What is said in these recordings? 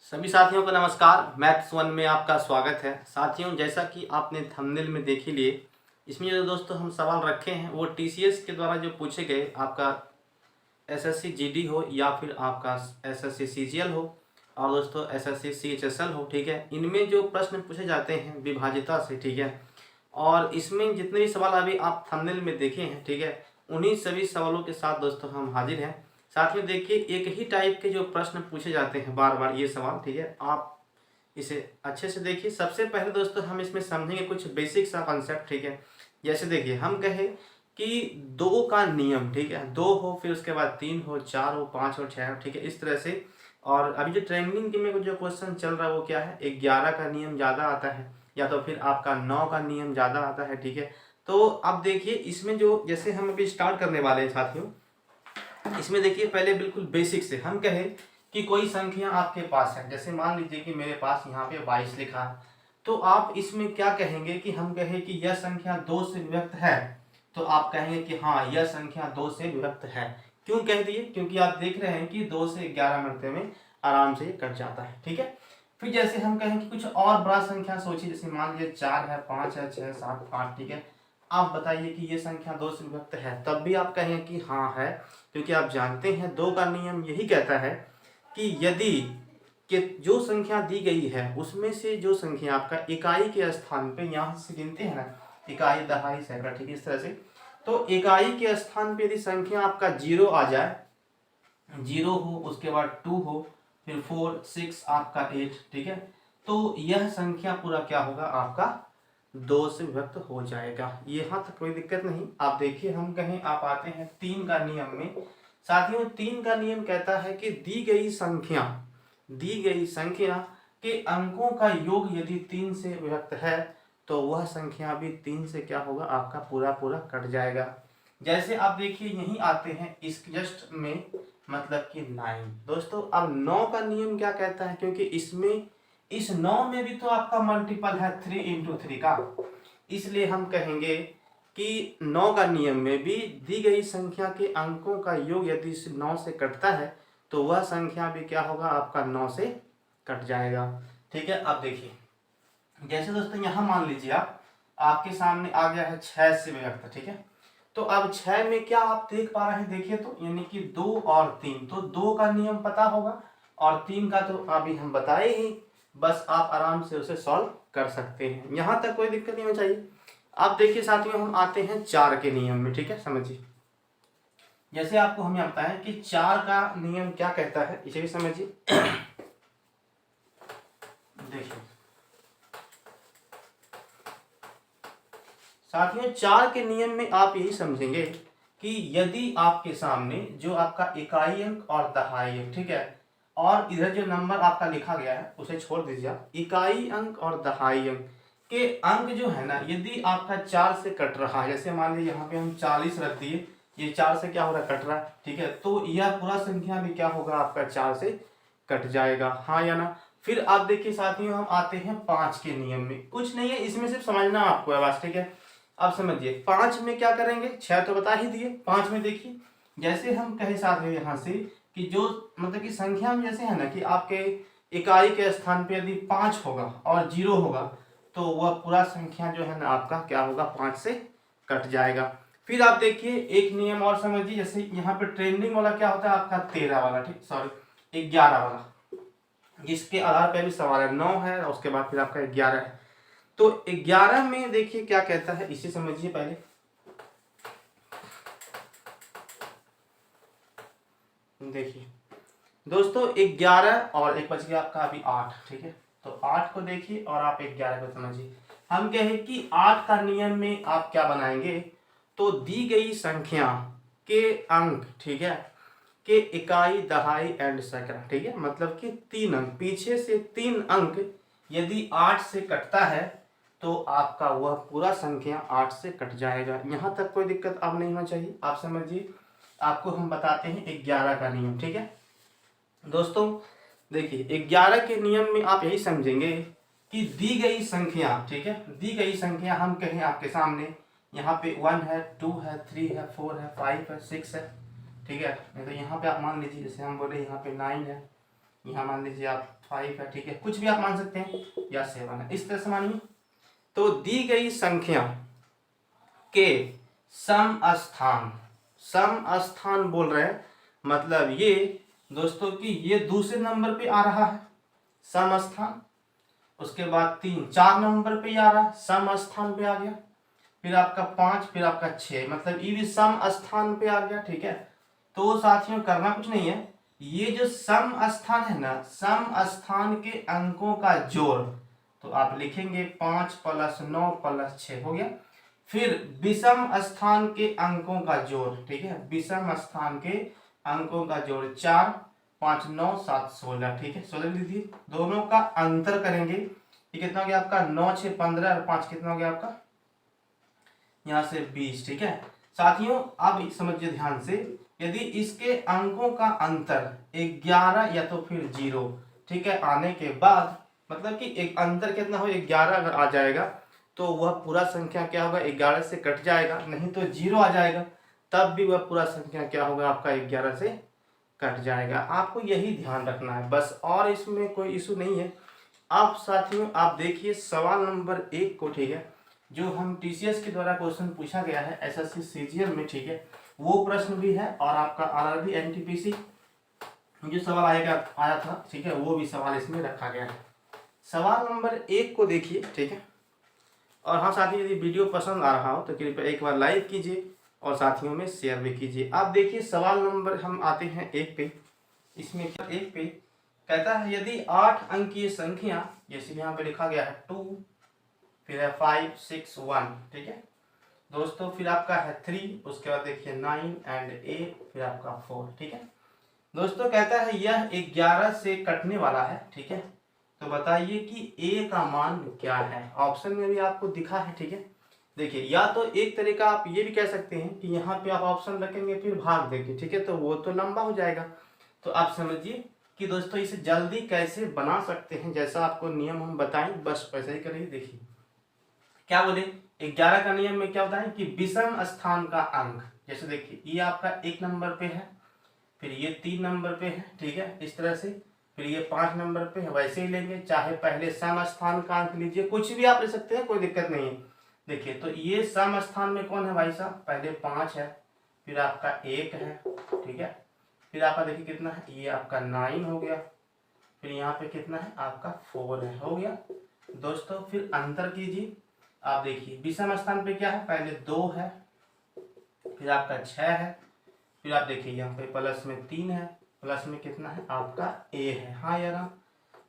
सभी साथियों को नमस्कार। मैथ्स वन में आपका स्वागत है। साथियों, जैसा कि आपने थंबनेल में देख ही लिए, इसमें जो दोस्तों हम सवाल रखे हैं वो टीसीएस के द्वारा जो पूछे गए, आपका एसएससी जीडी हो या फिर आपका एसएससी सीजीएल हो और दोस्तों एसएससी सीएचएसएल हो, ठीक है। इनमें जो प्रश्न पूछे जाते हैं विभाज्यता से, ठीक है। और इसमें जितने भी सवाल अभी आप थंबनेल में देखे हैं, ठीक है, उन्हीं सभी सवालों के साथ दोस्तों हम हाजिर हैं। साथ में देखिए, एक ही टाइप के जो प्रश्न पूछे जाते हैं बार बार ये सवाल, ठीक है। आप इसे अच्छे से देखिए। सबसे पहले दोस्तों हम इसमें समझेंगे कुछ बेसिक सा कॉन्सेप्ट, ठीक है। जैसे देखिए, हम कहे कि दो का नियम, ठीक है, दो हो, फिर उसके बाद तीन हो, चार हो, पाँच हो, छः हो, ठीक है, इस तरह से। और अभी जो ट्रेंडिंग के में जो क्वेश्चन चल रहा है वो क्या है, 11 का नियम ज़्यादा आता है या तो फिर आपका 9 का नियम ज़्यादा आता है, ठीक है। तो अब देखिए, इसमें जो जैसे हम अभी स्टार्ट करने वाले हैं साथियों, इसमें देखिए पहले बिल्कुल बेसिक से हम कहें कि कोई संख्या आपके पास है। जैसे मान लीजिए कि मेरे पास यहाँ पे 22 लिखा है, तो आप इसमें क्या कहेंगे कि हम कहें कि यह संख्या 2 से विभक्त है, तो आप कहेंगे कि हाँ, यह संख्या 2 से विभक्त है। क्यों कह दिए? क्योंकि आप देख रहे हैं कि 2 से 11 मिनट में आराम से कट जाता है, ठीक है। फिर जैसे हम कहें कि कुछ और बड़ा संख्या सोचिए, जैसे मान लीजिए 4 है, 5 है, 6, 7, 8, ठीक है। आप बताइए कि ये संख्या 2 से विभक्त है, तब भी आप कहेंगे कि हाँ है, क्योंकि आप जानते हैं 2 का नियम यही कहता है कि यदि कि जो संख्या दी गई है उसमें से जो संख्या आपका इकाई के स्थान पे, यहाँ से गिनते हैं ना, इकाई, दहाई, सैकड़ा, ठीक है, इस तरह से। तो इकाई के स्थान पे यदि संख्या आपका 0 आ जाए, 0 हो, उसके बाद 2 हो, फिर 4, 6, आपका 8, ठीक है, तो यह संख्या पूरा क्या होगा, आपका 2 से विभक्त हो जाएगा। यहाँ तक कोई दिक्कत नहीं। आप देखिए, हम कहें आप आते हैं 3 का नियम में। साथियों, 3 का नियम कहता है कि दी गई संख्या के अंकों का योग यदि 3 से विभक्त है तो वह संख्या भी 3 से क्या होगा, आपका पूरा पूरा कट जाएगा। जैसे आप देखिए, यहीं आते हैं इस जस्ट में, मतलब कि 9 दोस्तों। अब 9 का नियम क्या कहता है, क्योंकि इसमें इस 9 में भी तो आपका मल्टीपल है 3 इंटू 3 का, इसलिए हम कहेंगे कि 9 का नियम में भी दी गई संख्या के अंकों का योग यदि इस 9 से कटता है तो वह संख्या भी क्या होगा, आपका 9 से कट जाएगा, ठीक है। अब देखिए, जैसे दोस्तों यहाँ मान लीजिए आपके सामने आ गया है 6 से विभक्त, ठीक है। तो अब 6 में क्या आप देख पा रहे हैं, देखिए तो, यानी कि 2 और 3, तो 2 का नियम पता होगा और 3 का तो अभी हम बताए ही, बस आप आराम से उसे सॉल्व कर सकते हैं। यहाँ तक कोई दिक्कत नहीं होनी चाहिए। अब देखिए साथियों, हम आते हैं 4 के नियम में, ठीक है, समझिए। जैसे आपको हम यहाँ बताएं कि 4 का नियम क्या कहता है, इसे भी समझिए। देखिए साथियों, 4 के नियम में आप यही समझेंगे कि यदि आपके सामने जो आपका इकाई अंक और दहाई अंक, ठीक है, और इधर जो नंबर आपका लिखा गया है उसे छोड़ दीजिए आप, इकाई अंक और दहाई अंक के अंक जो है ना, यदि आपका 4 से कट रहा है, जैसे मान लीजिए यहाँ पे हम 40 रख दिए, ये 4 से क्या हो रहा है, कट रहा है, ठीक है, तो यह पूरा संख्या भी क्या होगा, आपका 4 से कट जाएगा, हाँ या ना। फिर आप देखिए साथियों, हम आते हैं 5 के नियम में। कुछ नहीं है इसमें, सिर्फ समझना आपको है बस, ठीक है। अब समझिए 5 में क्या करेंगे, 6 तो बता ही दिए। 5 में देखिए, जैसे हम कहे साथियों यहाँ से कि जो मतलब कि संख्या में जैसे है ना कि आपके इकाई के स्थान पे यदि 5 होगा और 0 होगा तो वह पूरा संख्या जो है ना आपका क्या होगा, 5 से कट जाएगा। फिर आप देखिए एक नियम और समझिए, जैसे यहाँ पे ट्रेंडिंग वाला क्या होता है आपका 13 वाला, ठीक, सॉरी 11 वाला, जिसके आधार पर भी सवाल है। 9 है और उसके बाद फिर आपका 11 है। तो 11 में देखिए क्या कहता है, इसे समझिए पहले। देखिए दोस्तों, 11 और एक बच गया आपका अभी 8, ठीक है। तो 8 को देखिए और आप 11 को समझिए। हम कहें कि 8 का नियम में आप क्या बनाएंगे, तो दी गई संख्या के अंक, ठीक है, के इकाई, दहाई एंड सैकड़ा, ठीक है, मतलब कि 3 अंक, पीछे से 3 अंक यदि 8 से कटता है तो आपका वह पूरा संख्या 8 से कट जाएगा। यहाँ तक कोई दिक्कत अब नहीं होना चाहिए, आप समझिए। आपको हम बताते हैं 11 का नियम, ठीक है दोस्तों। देखिए 11 के नियम में आप यही समझेंगे कि दी गई संख्या, ठीक है, दी गई संख्या हम कहें आपके सामने यहाँ पे 1 है, 2 है, 3 है, 4 है, 5 है, 6 है, ठीक है। नहीं तो यहाँ पे आप मान लीजिए, जैसे हम बोले यहाँ पे 9 है, यहाँ मान लीजिए आप 5 है, ठीक है, कुछ भी आप मान सकते हैं, या 7 है, इस तरह से मानिए। तो दी गई संख्या के सम स्थान, सम स्थान बोल रहे हैं, मतलब ये दोस्तों कि ये दूसरे नंबर पे आ रहा है सम स्थान, उसके बाद 3 4 नंबर पे आ रहा है सम स्थान पे आ गया, फिर आपका 5, फिर आपका 6, मतलब ये भी सम स्थान पे आ गया, ठीक है। तो साथियों करना कुछ नहीं है, ये जो सम स्थान है ना, सम स्थान के अंकों का जोड़, तो आप लिखेंगे 5 + 9 + 6 हो गया। फिर विषम स्थान के अंकों का जोड़, ठीक है, विषम स्थान के अंकों का जोड़ 4 5 9 7 16, ठीक है, 16 लिख दिए। दोनों का अंतर करेंगे, ये कितना हो गया आपका 9 6 15 और 5 कितना हो गया आपका यहाँ से 20, ठीक है। साथियों अब समझिए ध्यान से, यदि इसके अंकों का अंतर 11 या तो फिर 0, ठीक है, आने के बाद मतलब कि एक अंतर कितना हो 11 अगर आ जाएगा तो वह पूरा संख्या क्या होगा 11 से कट जाएगा, नहीं तो 0 आ जाएगा तब भी वह पूरा संख्या क्या होगा आपका 11 से कट जाएगा। आपको यही ध्यान रखना है बस, और इसमें कोई इशू नहीं है। आप साथियों आप देखिए सवाल नंबर 1 को, ठीक है, जो हम टीसीएस के द्वारा क्वेश्चन पूछा गया है एसएससी सीजीएल में, ठीक है, वो प्रश्न भी है, और आपका आरआरबी एनटीपीसी जो सवाल आया था, ठीक है, वो भी सवाल इसमें रखा गया है। सवाल नंबर 1 को देखिए, ठीक है, और हाँ साथियों यदि वीडियो पसंद आ रहा हो तो कृपया एक बार लाइक कीजिए और साथियों में शेयर भी कीजिए। आप देखिए सवाल नंबर हम आते हैं 1 पे, इसमें क्या 1 पे कहता है यदि 8 अंकीय संख्या, जैसे यहाँ पे लिखा गया है 2, फिर है 5 6 1, ठीक है दोस्तों, फिर आपका है 3, उसके बाद देखिए 9 एंड 8, फिर आपका 4, ठीक है दोस्तों। कहता है यह 11 से कटने वाला है, ठीक है, तो बताइए कि ए का मान क्या है। ऑप्शन में भी आपको दिखा है, ठीक है, देखिए या तो एक तरीका आप ये भी कह सकते हैं कि यहाँ पे आप ऑप्शन रखेंगे फिर भाग देंगे, ठीक है, तो वो तो लंबा हो जाएगा। तो आप समझिए कि दोस्तों इसे जल्दी कैसे बना सकते हैं, जैसा आपको नियम हम बताएं बस वैसा ही करिए। देखिए क्या बोले 11 का नियम में क्या होता है कि विषम स्थान का अंक, जैसे देखिए ये आपका 1 नंबर पे है, फिर ये 3 नंबर पे है, ठीक है, इस तरह से, फिर ये 5 नंबर पे है, वैसे ही लेंगे, चाहे पहले सम स्थान का अंक लीजिए, कुछ भी आप ले सकते हैं, कोई दिक्कत नहीं है। देखिए तो ये सम स्थान में कौन है भाई साहब, पहले 5 है, फिर आपका 1 है, ठीक है, फिर आपका देखिए कितना है, ये आपका 9 हो गया, फिर यहाँ पे कितना है आपका 4 है, हो गया दोस्तों। फिर अंतर कीजिए, आप देखिए विषम स्थान पे क्या है, पहले 2 है, फिर आपका 6 है, फिर आप देखिए यहाँ पे प्लस में 3 है, प्लस में कितना है आपका ए है। हाँ यार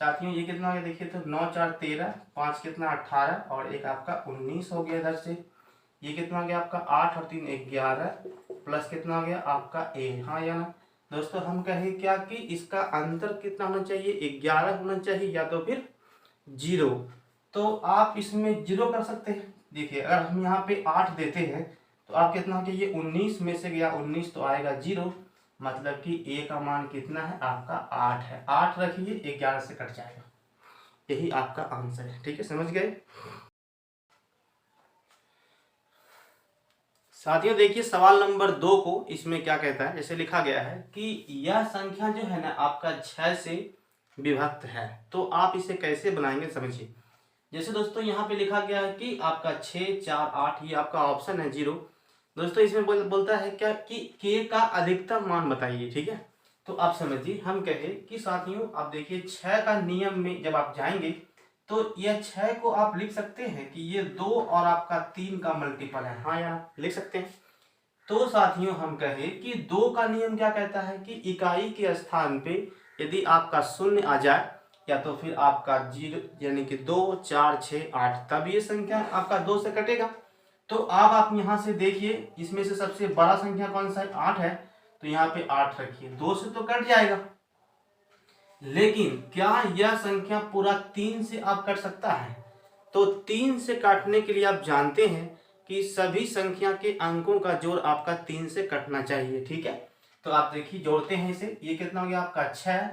साथियों ये कितना हो गया, देखिए तो 9 4 13, 5 कितना 18 और एक आपका 19 हो गया इधर से, ये कितना हो गया आपका 8 और 3 11, प्लस कितना हो गया आपका ए। हाँ या ना दोस्तों, हम कहें क्या कि इसका अंतर कितना होना चाहिए 11 होना चाहिए या तो फिर 0, तो आप इसमें 0 कर सकते हैं। देखिए अगर हम यहाँ पे 8 देते हैं तो आप कितना हो गया, ये 19 में से गया 19 तो आएगा 0, मतलब कि ए का मान कितना है आपका 8 है, 8 रखिए 11 से कट जाएगा, यही आपका आंसर है, ठीक है, समझ गए साथियों। देखिए सवाल नंबर 2 को, इसमें क्या कहता है, जैसे लिखा गया है कि यह संख्या जो है ना आपका 6 से विभक्त है, तो आप इसे कैसे बनाएंगे समझिए। जैसे दोस्तों यहाँ पे लिखा गया है कि आपका 6 4 8, ये आपका ऑप्शन है 0 दोस्तों। इसमें बोलता है क्या कि के का अधिकतम मान बताइए, ठीक है, तो आप समझिए हम कहे कि साथियों आप देखिए 6 का नियम में जब आप जाएंगे तो यह 6 को आप लिख सकते हैं कि ये 2 और आपका 3 का मल्टीपल है। हाँ यार लिख सकते हैं। तो साथियों हम कहे कि 2 का नियम क्या कहता है कि इकाई के स्थान पे यदि आपका 0 आ जाए या तो फिर आपका 0 यानी कि 2 4 6 8, तब ये संख्या आपका 2 से कटेगा। तो अब आप यहाँ से देखिए इसमें से सबसे बड़ा संख्या कौन सा है 8 है, तो यहाँ पे 8 रखिए, 2 से तो कट जाएगा, लेकिन क्या यह संख्या पूरा 3 से आप कट सकता है। तो 3 से काटने के लिए आप जानते हैं कि सभी संख्या के अंकों का जोड़ आपका 3 से कटना चाहिए, ठीक है। तो आप देखिए जोड़ते हैं इसे, ये कितना हो गया आपका 6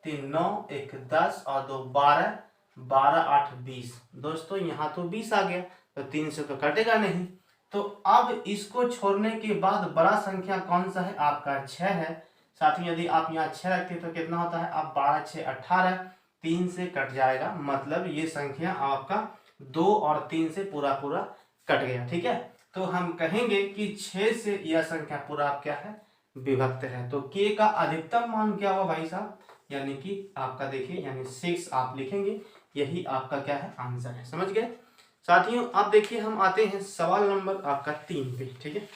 3 9 1 10 और 2 12, 12 8 20 दोस्तों, यहाँ तो 20 आ गया, तो 3 से तो कटेगा नहीं। तो अब इसको छोड़ने के बाद बड़ा संख्या कौन सा है आपका 6 है। साथ ही यदि आप यहाँ 6 रखते हैं तो कितना होता है, आप 12 6 18, 3 से कट जाएगा, मतलब ये संख्या आपका 2 और 3 से पूरा पूरा कट गया। ठीक है, तो हम कहेंगे कि 6 से यह संख्या पूरा क्या है, विभक्त है। तो k का अधिकतम मान क्या हुआ भाई साहब, यानी कि आपका देखिए यानी 6 आप लिखेंगे, यही आपका क्या है, आंसर है। समझ गए साथियों। अब देखिए हम आते हैं सवाल नंबर आपका 3 पे। ठीक है,